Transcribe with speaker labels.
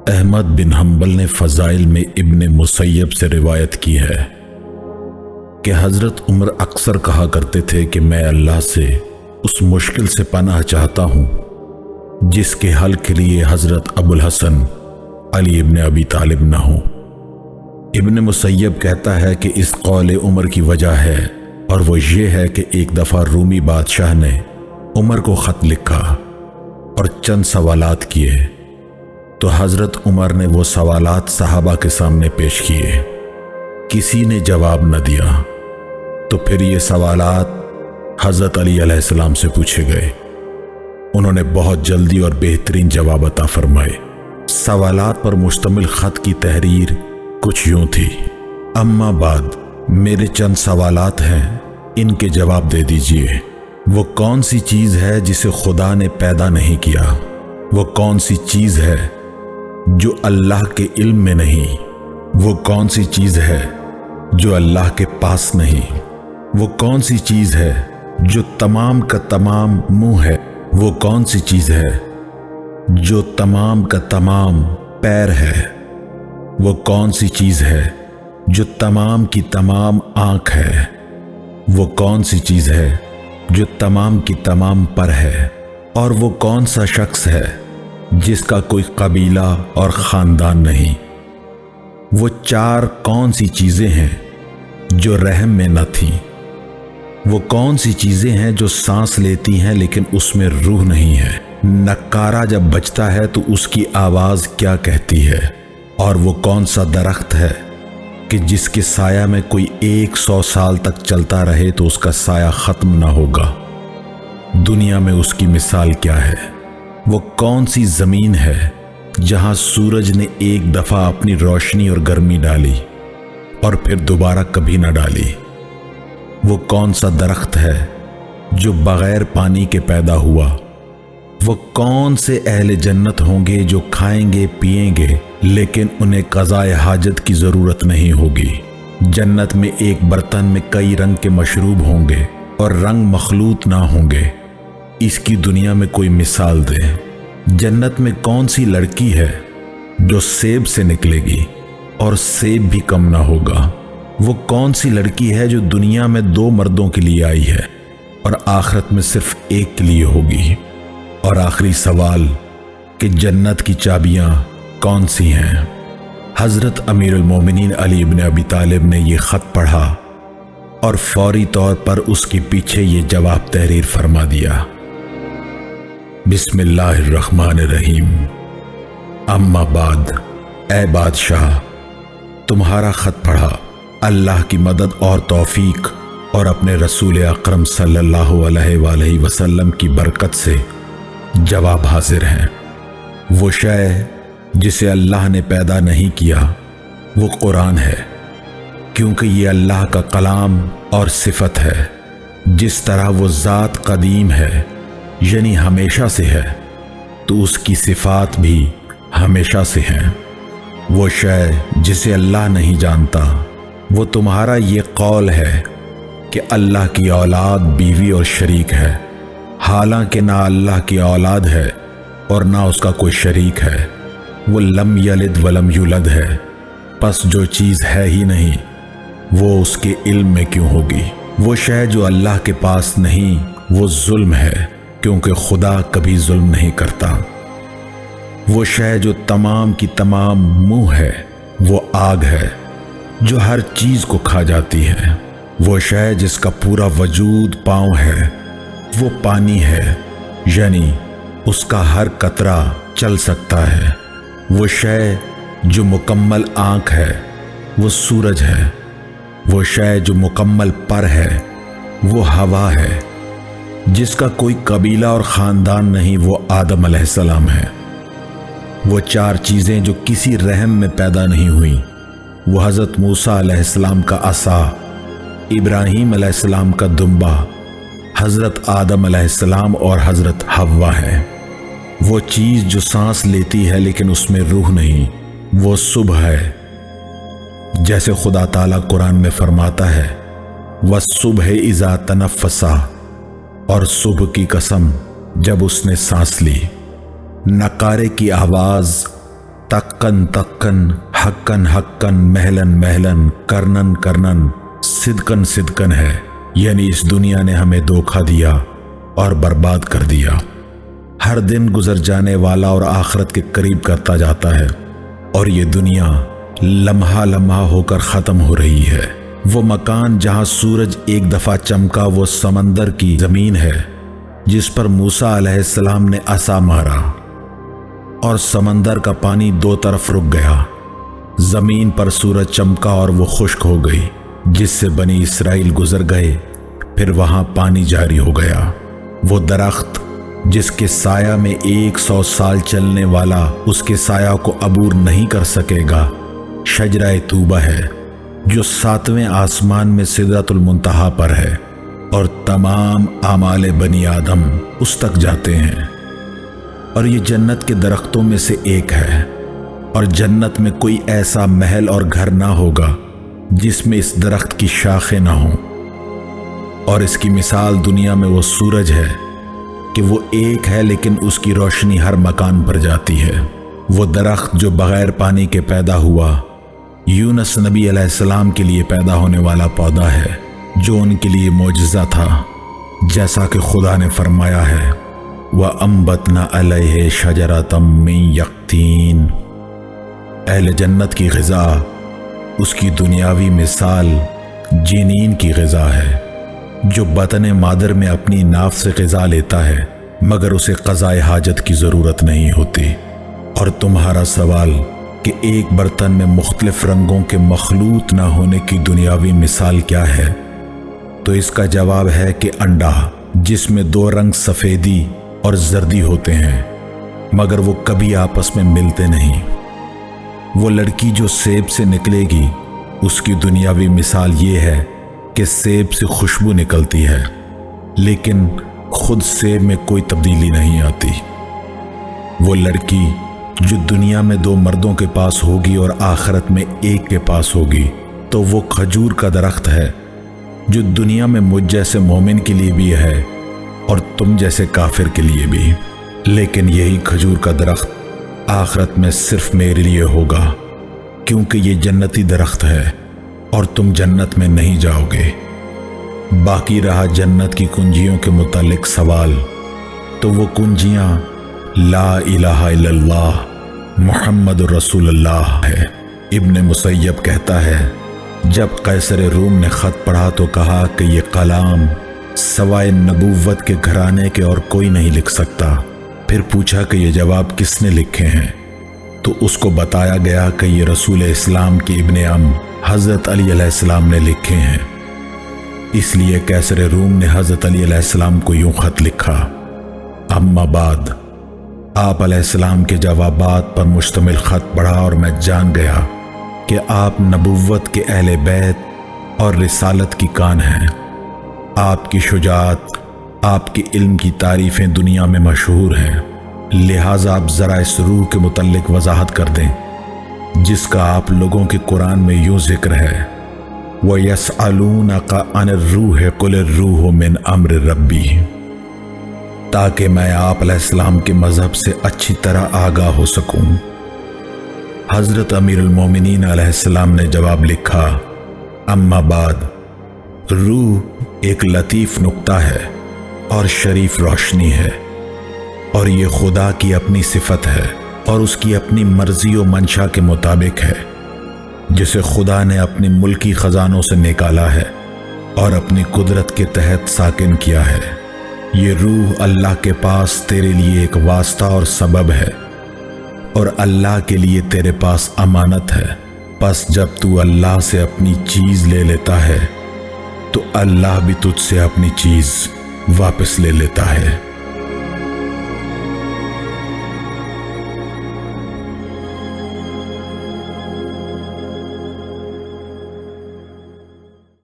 Speaker 1: احمد بن حنبل نے فضائل میں ابن مسیب سے روایت کی ہے کہ حضرت عمر اکثر کہا کرتے تھے کہ میں اللہ سے اس مشکل سے پناہ چاہتا ہوں جس کے حل کے لیے حضرت ابو الحسن علی ابن ابی طالب نہ ہوں۔ ابن مسیب کہتا ہے کہ اس قول عمر کی وجہ ہے، اور وہ یہ ہے کہ ایک دفعہ رومی بادشاہ نے عمر کو خط لکھا اور چند سوالات کیے، تو حضرت عمر نے وہ سوالات صحابہ کے سامنے پیش کیے۔ کسی نے جواب نہ دیا، تو پھر یہ سوالات حضرت علی علیہ السلام سے پوچھے گئے۔ انہوں نے بہت جلدی اور بہترین جواب عطا فرمائے۔ سوالات پر مشتمل خط کی تحریر کچھ یوں تھی: اما بعد، میرے چند سوالات ہیں، ان کے جواب دے دیجئے۔ وہ کون سی چیز ہے جسے خدا نے پیدا نہیں کیا؟ وہ کون سی چیز ہے جو اللہ کے علم میں نہیں؟ وہ کون سی چیز ہے جو اللہ کے پاس نہیں؟ وہ کون سی چیز ہے جو تمام کا تمام منہ ہے؟ وہ کون سی چیز ہے جو تمام کا تمام پیر ہے؟ وہ کون سی چیز ہے جو تمام کی تمام آنکھ ہے؟ وہ کون سی چیز ہے جو تمام کی تمام پر ہے؟ اور وہ کون سا شخص ہے جس کا کوئی قبیلہ اور خاندان نہیں؟ وہ چار کون سی چیزیں ہیں جو رحم میں نہ تھیں؟ وہ کون سی چیزیں ہیں جو سانس لیتی ہیں لیکن اس میں روح نہیں ہے؟ نکارہ جب بجتا ہے تو اس کی آواز کیا کہتی ہے؟ اور وہ کون سا درخت ہے کہ جس کے سایہ میں کوئی 100 سال تک چلتا رہے تو اس کا سایہ ختم نہ ہوگا؟ دنیا میں اس کی مثال کیا ہے؟ وہ کون سی زمین ہے جہاں سورج نے ایک دفعہ اپنی روشنی اور گرمی ڈالی اور پھر دوبارہ کبھی نہ ڈالی؟ وہ کون سا درخت ہے جو بغیر پانی کے پیدا ہوا؟ وہ کون سے اہل جنت ہوں گے جو کھائیں گے پیئیں گے لیکن انہیں قضاء حاجت کی ضرورت نہیں ہوگی؟ جنت میں ایک برتن میں کئی رنگ کے مشروب ہوں گے اور رنگ مخلوط نہ ہوں گے۔ اس کی دنیا میں کوئی مثال دے۔ جنت میں کون سی لڑکی ہے جو سیب سے نکلے گی اور سیب بھی کم نہ ہوگا؟ وہ کون سی لڑکی ہے جو دنیا میں 2 مردوں کے لیے آئی ہے اور آخرت میں صرف ایک کے لیے ہوگی؟ اور آخری سوال کہ جنت کی چابیاں کون سی ہیں؟ حضرت امیر المومنین علی ابن ابی طالب نے یہ خط پڑھا اور فوری طور پر اس کے پیچھے یہ جواب تحریر فرما دیا: بسم اللہ الرحمن الرحیم، اما بعد، اے بادشاہ، تمہارا خط پڑھا۔ اللہ کی مدد اور توفیق اور اپنے رسول اکرم صلی اللہ علیہ وآلہ وسلم کی برکت سے جواب حاضر ہیں۔ وہ شے جسے اللہ نے پیدا نہیں کیا وہ قرآن ہے، کیونکہ یہ اللہ کا کلام اور صفت ہے۔ جس طرح وہ ذات قدیم ہے یعنی ہمیشہ سے ہے، تو اس کی صفات بھی ہمیشہ سے ہیں۔ وہ شے جسے اللہ نہیں جانتا وہ تمہارا یہ قول ہے کہ اللہ کی اولاد، بیوی اور شریک ہے، حالانکہ نہ اللہ کی اولاد ہے اور نہ اس کا کوئی شریک ہے۔ وہ لم یلد ولم یولد ہے، پس جو چیز ہے ہی نہیں وہ اس کے علم میں کیوں ہوگی؟ وہ شے جو اللہ کے پاس نہیں وہ ظلم ہے، کیونکہ خدا کبھی ظلم نہیں کرتا۔ وہ شے جو تمام کی تمام منہ ہے وہ آگ ہے جو ہر چیز کو کھا جاتی ہے۔ وہ شے جس کا پورا وجود پاؤں ہے وہ پانی ہے، یعنی اس کا ہر قطرہ چل سکتا ہے۔ وہ شے جو مکمل آنکھ ہے وہ سورج ہے۔ وہ شے جو مکمل پر ہے وہ ہوا ہے۔ جس کا کوئی قبیلہ اور خاندان نہیں وہ آدم علیہ السلام ہے۔ وہ 4 چیزیں جو کسی رحم میں پیدا نہیں ہوئیں وہ حضرت موسیٰ علیہ السلام کا عصا، ابراہیم علیہ السلام کا دمبا، حضرت آدم علیہ السلام اور حضرت حوا ہے۔ وہ چیز جو سانس لیتی ہے لیکن اس میں روح نہیں وہ صبح ہے، جیسے خدا تعالیٰ قرآن میں فرماتا ہے وَالصُّبْحِ اِذَا تَنَفَّسَ، اور صبح کی قسم جب اس نے سانس لی۔ نکارے کی آواز تقن تقن حقن حقن مہلن مہلن کرنن کرنن صدقن صدقن ہے، یعنی اس دنیا نے ہمیں دھوکہ دیا اور برباد کر دیا۔ ہر دن گزر جانے والا اور آخرت کے قریب کرتا جاتا ہے، اور یہ دنیا لمحہ لمحہ ہو کر ختم ہو رہی ہے۔ وہ مکان جہاں سورج ایک دفعہ چمکا وہ سمندر کی زمین ہے جس پر موسیٰ علیہ السلام نے عصا مارا اور سمندر کا پانی دو طرف رک گیا۔ زمین پر سورج چمکا اور وہ خشک ہو گئی، جس سے بنی اسرائیل گزر گئے، پھر وہاں پانی جاری ہو گیا۔ وہ درخت جس کے سایہ میں 100 سال چلنے والا اس کے سایہ کو عبور نہیں کر سکے گا، شجرہ طوبہ ہے جو 7ویں آسمان میں سدرۃ المنتہا پر ہے، اور تمام اعمال بنی آدم اس تک جاتے ہیں۔ اور یہ جنت کے درختوں میں سے ایک ہے، اور جنت میں کوئی ایسا محل اور گھر نہ ہوگا جس میں اس درخت کی شاخیں نہ ہوں۔ اور اس کی مثال دنیا میں وہ سورج ہے کہ وہ ایک ہے لیکن اس کی روشنی ہر مکان پر جاتی ہے۔ وہ درخت جو بغیر پانی کے پیدا ہوا، یونس نبی علیہ السلام کے لیے پیدا ہونے والا پودا ہے جو ان کے لیے معجزہ تھا، جیسا کہ خدا نے فرمایا ہے وَأَنبَتْنَا عَلَيْهِ شَجَرَةً مِّن يَقْطِينٍ۔ اہل جنت کی غذا اس کی دنیاوی مثال جنین کی غذا ہے، جو بطن مادر میں اپنی ناف سے غذا لیتا ہے مگر اسے قضائے حاجت کی ضرورت نہیں ہوتی۔ اور تمہارا سوال کہ ایک برتن میں مختلف رنگوں کے مخلوط نہ ہونے کی دنیاوی مثال کیا ہے، تو اس کا جواب ہے کہ انڈا، جس میں 2 رنگ سفیدی اور زردی ہوتے ہیں مگر وہ کبھی آپس میں ملتے نہیں۔ وہ لڑکی جو سیب سے نکلے گی، اس کی دنیاوی مثال یہ ہے کہ سیب سے خوشبو نکلتی ہے لیکن خود سیب میں کوئی تبدیلی نہیں آتی۔ وہ لڑکی جو دنیا میں 2 مردوں کے پاس ہوگی اور آخرت میں ایک کے پاس ہوگی، تو وہ کھجور کا درخت ہے جو دنیا میں مجھ جیسے مومن کے لیے بھی ہے اور تم جیسے کافر کے لیے بھی، لیکن یہی کھجور کا درخت آخرت میں صرف میرے لیے ہوگا، کیونکہ یہ جنتی درخت ہے اور تم جنت میں نہیں جاؤ گے۔ باقی رہا جنت کی کنجیوں کے متعلق سوال، تو وہ کنجیاں لا الہ الا اللہ محمد رسول اللہ ہے۔ ابن مسیب کہتا ہے جب قیصر روم نے خط پڑھا تو کہا کہ یہ کلام سوائے نبوت کے گھرانے کے اور کوئی نہیں لکھ سکتا۔ پھر پوچھا کہ یہ جواب کس نے لکھے ہیں، تو اس کو بتایا گیا کہ یہ رسول اسلام کے ابن عم حضرت علی علیہ السلام نے لکھے ہیں۔ اس لیے قیصر روم نے حضرت علی علیہ السلام کو یوں خط لکھا، اما بعد۔ آپ علیہ السلام کے جوابات پر مشتمل خط پڑھا اور میں جان گیا کہ آپ نبوت کے اہل بیت اور رسالت کی کان ہیں۔ آپ کی شجاعت، آپ کے علم کی تعریفیں دنیا میں مشہور ہیں، لہٰذا آپ ذرا اس روح کے متعلق وضاحت کر دیں جس کا آپ لوگوں کے قرآن میں یوں ذکر ہے وَيَسْأَلُونَكَ عَنِ الرُّوحِ قُلِ الرُّوحُ مِنْ أَمْرِ رَبِّي، تاکہ میں آپ علیہ السلام کے مذہب سے اچھی طرح آگاہ ہو سکوں۔ حضرت امیر المومنین علیہ السلام نے جواب لکھا، اما بعد، روح ایک لطیف نقطہ ہے اور شریف روشنی ہے، اور یہ خدا کی اپنی صفت ہے اور اس کی اپنی مرضی و منشا کے مطابق ہے، جسے خدا نے اپنی ملکی خزانوں سے نکالا ہے اور اپنی قدرت کے تحت ساکن کیا ہے۔ یہ روح اللہ کے پاس تیرے لیے ایک واسطہ اور سبب ہے، اور اللہ کے لیے تیرے پاس امانت ہے۔ پس جب تو اللہ سے اپنی چیز لے لیتا ہے تو اللہ بھی تجھ سے اپنی چیز واپس لے لیتا ہے۔